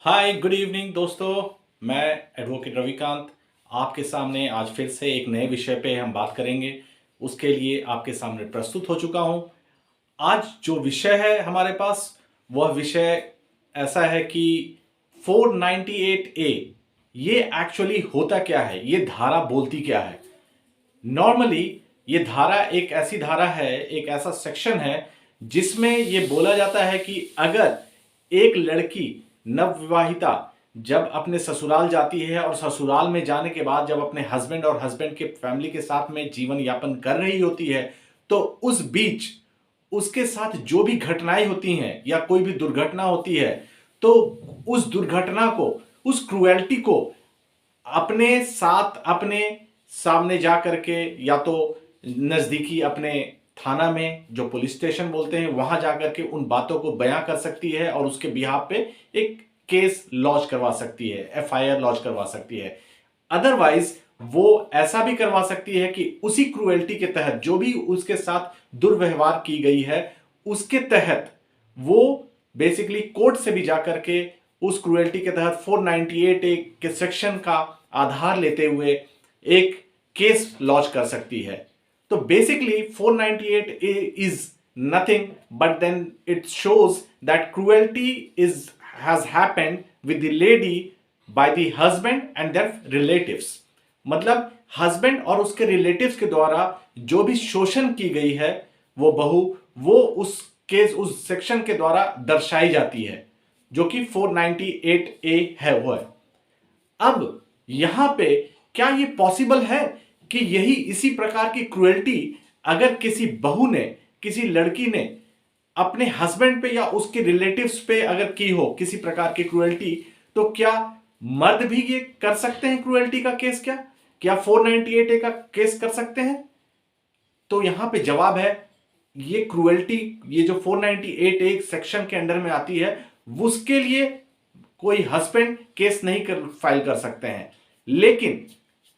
Hi good evening दोस्तों। मैं advocate Ravikant आपके सामने आज फिर से एक नए विषय पे हम बात करेंगे। उसके लिए आपके सामने प्रस्तुत हो चुका हूं। आज जो विषय है हमारे पास वह विषय ऐसा है कि 498A ये एक्चुअली होता क्या है, ये धारा बोलती क्या है। नॉर्मली ये धारा एक ऐसी धारा है, एक ऐसा सेक्शन है जिसमें ये बोला जाता है कि अगर एक लड़की नवविवाहिता जब अपने ससुराल जाती है और ससुराल में जाने के बाद जब अपने हस्बैंड और हस्बैंड के फैमिली के साथ में जीवन यापन कर रही होती है, तो उस बीच उसके साथ जो भी घटनाएं होती हैं या कोई भी दुर्घटना होती है, तो उस दुर्घटना को, उस क्रुएल्टी को अपने साथ अपने सामने जा करके या तो नजदीकी अपने थाना में जो पुलिस स्टेशन बोलते हैं वहां जाकर के उन बातों को बयां कर सकती है और उसके बिहाफ पे एक केस लॉन्च करवा सकती है, एफआईआर लॉन्च करवा सकती है। अदरवाइज वो ऐसा भी करवा सकती है कि उसी क्रुएल्टी के तहत जो भी उसके साथ दुर्व्यवहार की गई है उसके तहत वो बेसिकली कोर्ट से भी जाकर के उस क्रुएल्टी के तहत 498 के सेक्शन का आधार लेते हुए एक केस लॉन्च कर सकती है। तो basically 498 is nothing but then it shows that cruelty is has happened with the lady by the husband and their relatives. मतलब हस्बैंड और उसके रिलेटिव्स के द्वारा जो भी शोषण की गई है वो बहू, वो उस केस उस सेक्शन के द्वारा दर्शाई जाती है जो कि 498A है वो है। अब यहां पे क्या ये पॉसिबल है कि यही इसी प्रकार की क्रुएल्टी अगर किसी बहू ने, किसी लड़की ने अपने हस्बैंड पे या उसके रिलेटिव्स पे अगर की हो किसी प्रकार की क्रुएल्टी, तो क्या मर्द भी ये कर सकते हैं क्रुएल्टी का केस? क्या 498A का केस कर सकते हैं? तो यहां पे जवाब है ये क्रुएल्टी, ये जो 498A सेक्शन के अंडर में आती है उसके लिए कोई हस्बैंड केस नहीं फाइल कर सकते हैं, लेकिन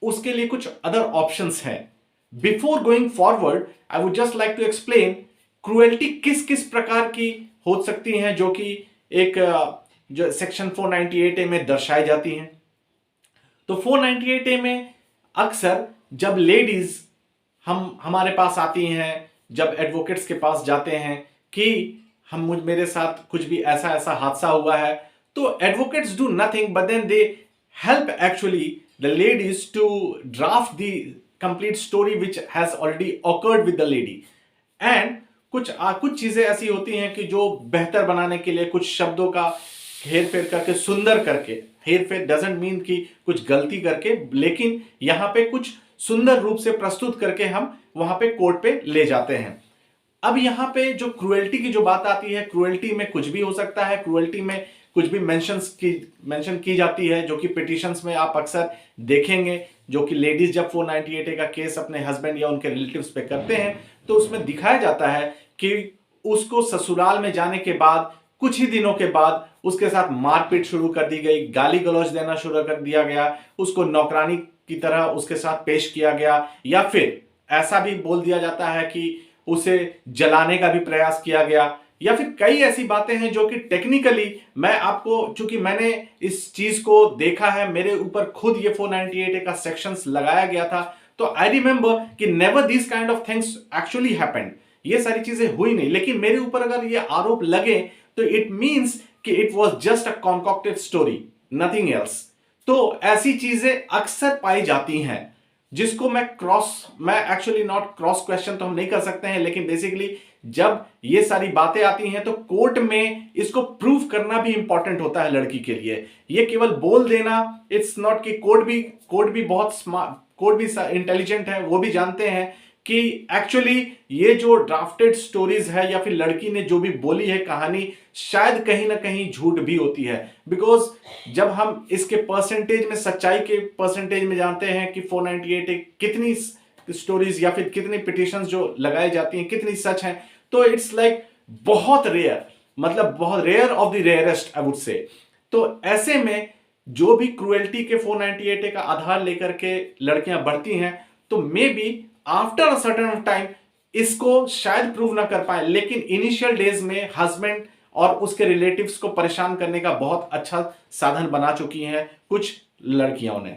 उसके लिए कुछ अदर ऑप्शंस हैं। Before going forward I would just like to explain cruelty किस किस प्रकार की हो सकती हैं जो कि एक जो सेक्शन 498A में दर्शाई जाती हैं। तो 498A में अक्सर जब लेडीज हमारे पास आती हैं, जब एडवोकेट्स के पास जाते हैं कि हम मेरे साथ कुछ भी ऐसा ऐसा हादसा हुआ है, तो advocates do nothing but then they help actually the ladies to draft the complete story which has already occurred with the lady. And कुछ चीजें ऐसी होती हैं कि जो बेहतर बनाने के लिए कुछ शब्दों का हेर फेर करके, सुंदर करके, हेर फेर डजंट मीन कि कुछ गलती करके, लेकिन यहां पे कुछ सुंदर रूप से प्रस्तुत करके हम वहां पे कोर्ट पे ले जाते हैं। अब यहां पे जो क्रुएल्टी की जो बात आती है, क्रुएल्टी में कुछ भी हो सकता है, क्रुएल्टी में कुछ भी मेंशन की जाती है जो कि पिटिशंस में आप अक्सर देखेंगे, जो कि लेडीज जब 498A का केस अपने हस्बैंड या उनके रिलेटिव्स पे करते हैं तो उसमें दिखाया जाता है कि उसको ससुराल में जाने के बाद कुछ ही दिनों के बाद उसके साथ मारपीट शुरू कर दी गई, गाली गलौज देना शुरू कर दिया गया, उसको नौकरानी की तरह उसके साथ पेश किया गया, या फिर ऐसा भी बोल दिया जाता है कि उसे जलाने का भी प्रयास किया गया, या फिर कई ऐसी बातें हैं जो कि टेक्निकली मैं आपको, चूंकि मैंने इस चीज को देखा है, मेरे ऊपर खुद ये 498A का सेक्शंस लगाया गया था, तो आई रिमेंबर कि never this kind of things actually happened. ये सारी चीजें हुई नहीं, लेकिन मेरे ऊपर अगर ये आरोप लगे तो इट मींस कि it was just a concocted story, nothing else. तो ऐसी चीजें अक्सर पाई जाती हैं जिसको मैं एक्चुअली नॉट क्रॉस क्वेश्चन तो हम नहीं कर सकते हैं, लेकिन बेसिकली जब ये सारी बातें आती हैं तो कोर्ट में इसको प्रूव करना भी इंपॉर्टेंट होता है लड़की के लिए। ये केवल बोल देना इट्स नॉट कि कोर्ट भी बहुत स्मार्ट, कोर्ट भी इंटेलिजेंट है, वो भी जानते हैं कि एक्चुअली ये जो ड्राफ्टेड स्टोरीज है या फिर लड़की ने जो भी बोली है कहानी, शायद कहीं ना कहीं झूठ भी होती है। बिकॉज जब हम इसके परसेंटेज में, सच्चाई के परसेंटेज में जानते हैं कि 498 कितनी स्टोरीज या फिर कितनी पिटिशंस जो लगाई जाती हैं कितनी सच हैं, तो इट्स लाइक बहुत रेयर, मतलब बहुत rare of the rarest I would say. तो ऐसे में जो भी क्रुएल्टी के 498 का आधार लेकर के लड़कियां बढ़ती हैं, तो may be after a certain time इसको शायद प्रूव ना कर पाए, लेकिन इनिशियल डेज में हस्बैंड और उसके रिलेटिव्स को परेशान करने का बहुत अच्छा साधन बना चुकी हैं कुछ लड़कियों ने।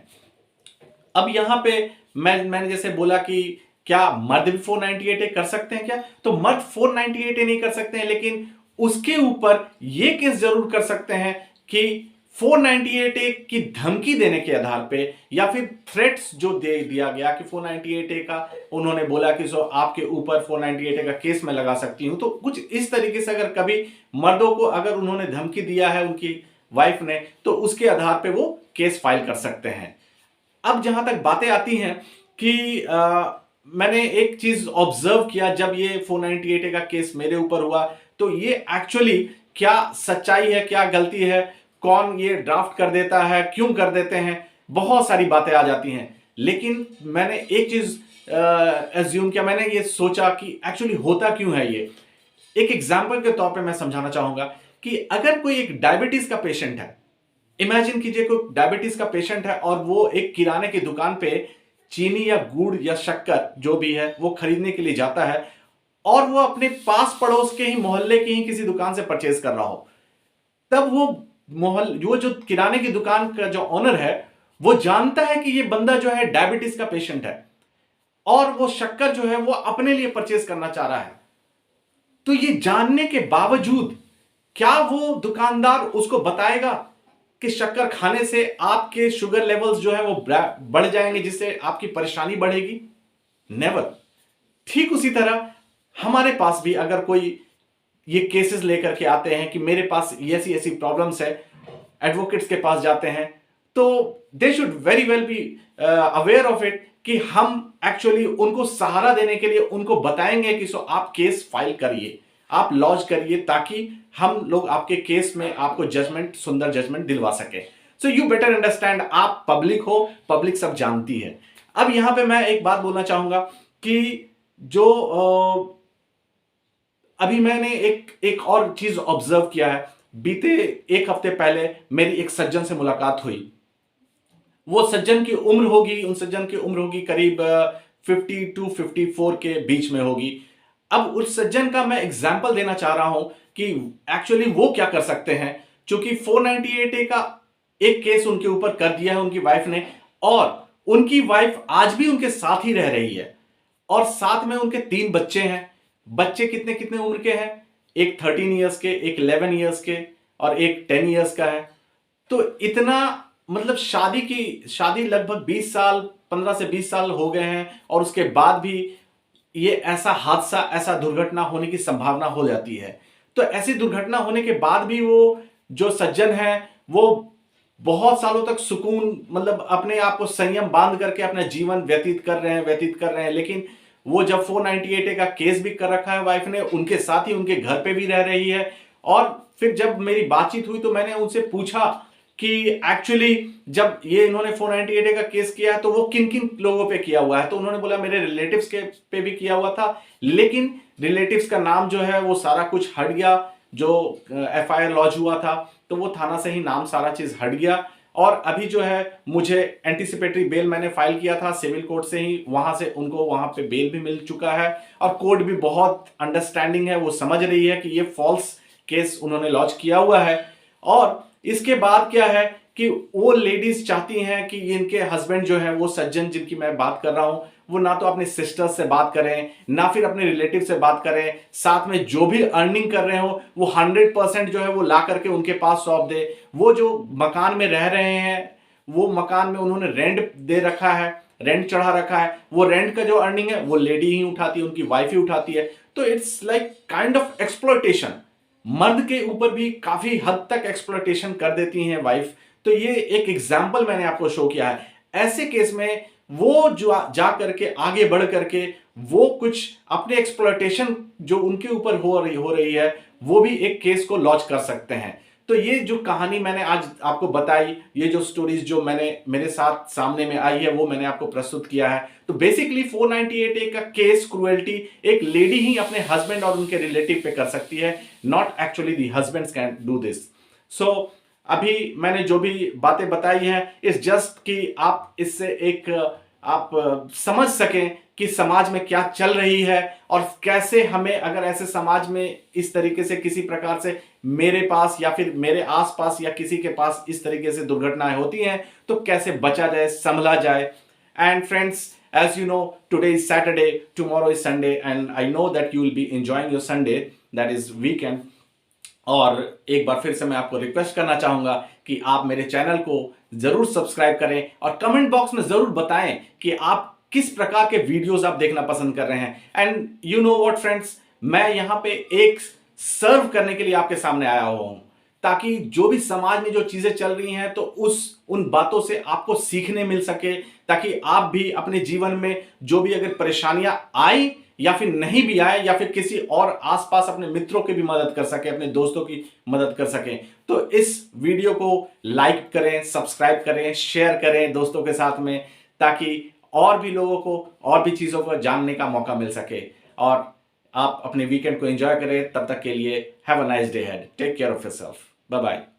अब यहां पे मैंने जैसे बोला कि क्या मर्द भी 498 ए कर सकते हैं क्या? तो मर्द 498 ए नहीं कर सकते हैं, लेकिन उसके ऊपर यह केस जरूर कर सकते हैं कि 498 ए की धमकी देने के आधार पे या फिर थ्रेट्स जो दे दिया गया कि 498 ए का उन्होंने बोला कि सो आपके ऊपर 498 ए का केस मैं लगा सकती हूं। तो कुछ इस तरीके से अगर कभी मर्दों को अगर उन्होंने धमकी दिया है उनकी वाइफ ने, तो उसके आधार पे वो केस फाइल कर सकते हैं। अब जहां तक बातें आती हैं कि मैंने एक चीज ऑब्जर्व किया जब ये 498 का केस मेरे ऊपर हुआ, तो ये एक्चुअली क्या सच्चाई है, क्या गलती है, कौन ये ड्राफ्ट कर देता है, क्यों कर देते हैं, बहुत सारी बातें आ जाती हैं। लेकिन मैंने एक चीज एज्यूम किया, मैंने ये सोचा कि एक्चुअली होता क्यों है ये। एक एग्जाम्पल के तौर पे मैं समझाना चाहूंगा कि अगर कोई एक डायबिटीज का पेशेंट है, इमेजिन कीजिए कोई डायबिटीज का पेशेंट है और वो एक किराने की दुकान पे चीनी या गुड़ या शक्कर जो भी है वो खरीदने के लिए जाता है, और वो अपने पास पड़ोस के ही मोहल्ले की ही किसी दुकान से परचेज कर रहा हो। तब वो जो किराने की दुकान का जो ओनर है वो जानता है कि ये बंदा जो है डायबिटीज का पेशेंट है और वो शक्कर जो है वो अपने लिए परचेज करना चाह रहा है। तो ये जानने के बावजूद क्या वो दुकानदार उसको बताएगा कि शक्कर खाने से आपके शुगर लेवल्स जो है वो बढ़ जाएंगे, जिससे आपकी परेशानी बढ़ेगी? नेवर। ठीक उसी तरह हमारे पास भी अगर कोई ये केसेस लेकर के आते हैं कि मेरे पास ऐसी ऐसी प्रॉब्लम्स है, एडवोकेट्स के पास जाते हैं, तो they should very well be aware of it कि हम एक्चुअली उनको सहारा देने के लिए उनको बताएंगे कि सो आप केस फाइल करिए, आप लॉन्च करिए, ताकि हम लोग आपके केस में आपको जजमेंट, सुंदर जजमेंट दिलवा सके। सो यू बेटर अंडरस्टैंड, आप पब्लिक हो, पब्लिक सब जानती है। अब यहां पे मैं एक बात बोलना चाहूंगा कि जो अभी मैंने एक और चीज ऑब्जर्व किया है। बीते एक हफ्ते पहले मेरी एक सज्जन से मुलाकात हुई। वो सज्जन की उम्र होगी, उन सज्जन की उम्र होगी करीब 50 टू 54 के बीच में होगी। अब उस सज्जन का मैं एग्जाम्पल देना चाह रहा हूं कि एक्चुअली वो क्या कर सकते हैं, क्योंकि 498 का एक केस उनके ऊपर कर दिया है उनकी वाइफ ने, और उनकी वाइफ आज भी उनके साथ ही रह रही है, और साथ में उनके 3 बच्चे हैं। बच्चे कितने कितने उम्र के हैं? एक 13 ईयर्स के, एक 11 ईयर्स के, और एक 10 ईयर्स का है। तो इतना मतलब शादी लगभग 20 साल, 15 से 20 साल हो गए हैं, और उसके बाद भी ये ऐसा हादसा, ऐसा दुर्घटना होने की संभावना हो जाती है। तो ऐसी दुर्घटना होने के बाद भी वो जो सज्जन है वो बहुत सालों तक सुकून, मतलब अपने आप को संयम बांध करके अपना जीवन व्यतीत कर रहे हैं। लेकिन वो जब 498 का केस भी कर रखा है वाइफ ने, उनके साथ ही उनके घर पे भी रह रही है। और फिर जब मेरी बातचीत हुई तो मैंने उनसे पूछा कि एक्चुअली जब ये इन्होंने 498 का केस किया है तो वो किन किन लोगों पे किया हुआ है। तो उन्होंने बोला मेरे रिलेटिव्स के पे भी किया हुआ था, लेकिन रिलेटिव्स का नाम जो है वो सारा कुछ हट गया। जो एफआईआर लॉन्च हुआ था तो वो थाना से ही नाम सारा चीज हट गया, और अभी जो है मुझे एंटीसिपेटरी बेल मैंने फाइल किया था सिविल कोर्ट से ही, वहां से उनको वहां पे बेल भी मिल चुका है, और कोर्ट भी बहुत अंडरस्टैंडिंग है, वो समझ रही है कि ये फॉल्स केस उन्होंने लॉन्च किया हुआ है। और इसके बाद क्या है कि वो लेडीज चाहती हैं कि इनके हस्बैंड जो है, वो सज्जन जिनकी मैं बात कर रहा हूं, वो ना तो अपने सिस्टर्स से बात करें, ना फिर अपने रिलेटिव से बात करें, साथ में जो भी अर्निंग कर रहे हो वो 100% जो है वो ला करके उनके पास सौंप दे। वो जो मकान में रह रहे हैं, वो मकान में उन्होंने रेंट दे रखा है, रेंट चढ़ा रखा है, वो रेंट का जो अर्निंग है वो लेडी ही उठाती है, उनकी वाइफ ही उठाती है। तो it's like kind of exploitation. मर्द के ऊपर भी काफी हद तक एक्सप्लॉयटेशन कर देती हैं वाइफ। तो ये एक एग्जाम्पल मैंने आपको शो किया है। ऐसे केस में वो जो जा करके आगे बढ़ करके वो कुछ अपने एक्सप्लॉयटेशन जो उनके ऊपर हो रही है वो भी एक केस को लॉन्च कर सकते हैं। तो ये जो कहानी मैंने आज आपको बताई, ये जो स्टोरीज जो मेरे साथ सामने में आई है वो मैंने आपको प्रस्तुत किया है। तो बेसिकली 498 का केस क्रुएल्टी एक लेडी ही अपने हस्बैंड और उनके रिलेटिव पे कर सकती है, not actually the husbands can do this. So अभी मैंने जो भी बातें बताई हैं इस जस्ट कि आप इससे एक आप समझ सकें कि समाज में क्या चल रही है और कैसे हमें, अगर ऐसे समाज में इस तरीके से किसी प्रकार से मेरे पास या फिर मेरे आसपास या किसी के पास इस तरीके से दुर्घटनाएं होती हैं तो कैसे बचा जाए, संभला जाए। And friends, as you know, today is Saturday, tomorrow is Sunday, and I know that you will be enjoying your Sunday, that is weekend. और एक बार फिर से मैं आपको रिक्वेस्ट करना चाहूंगा कि आप मेरे चैनल को जरूर सब्सक्राइब करें और कमेंट बॉक्स में जरूर बताएं कि आप किस प्रकार के वीडियोस आप देखना पसंद कर रहे हैं। And you know what friends, मैं यहां पे एक सर्व करने के लिए आपके सामने आया हुआ हूं, ताकि जो भी समाज में जो चीजें चल रही हैं तो उन बातों से आपको सीखने मिल सके, ताकि आप भी अपने जीवन में जो भी अगर परेशानियां आई या फिर नहीं भी आए या फिर किसी और आसपास अपने मित्रों की भी मदद कर सके, अपने दोस्तों की मदद कर सकें। तो इस वीडियो को लाइक करें, सब्सक्राइब करें, शेयर करें दोस्तों के साथ में, ताकि और भी लोगों को और भी चीजों को जानने का मौका मिल सके। और आप अपने वीकेंड को एंजॉय करें। तब तक के लिए have a nice day ahead, take care of yourself, bye bye.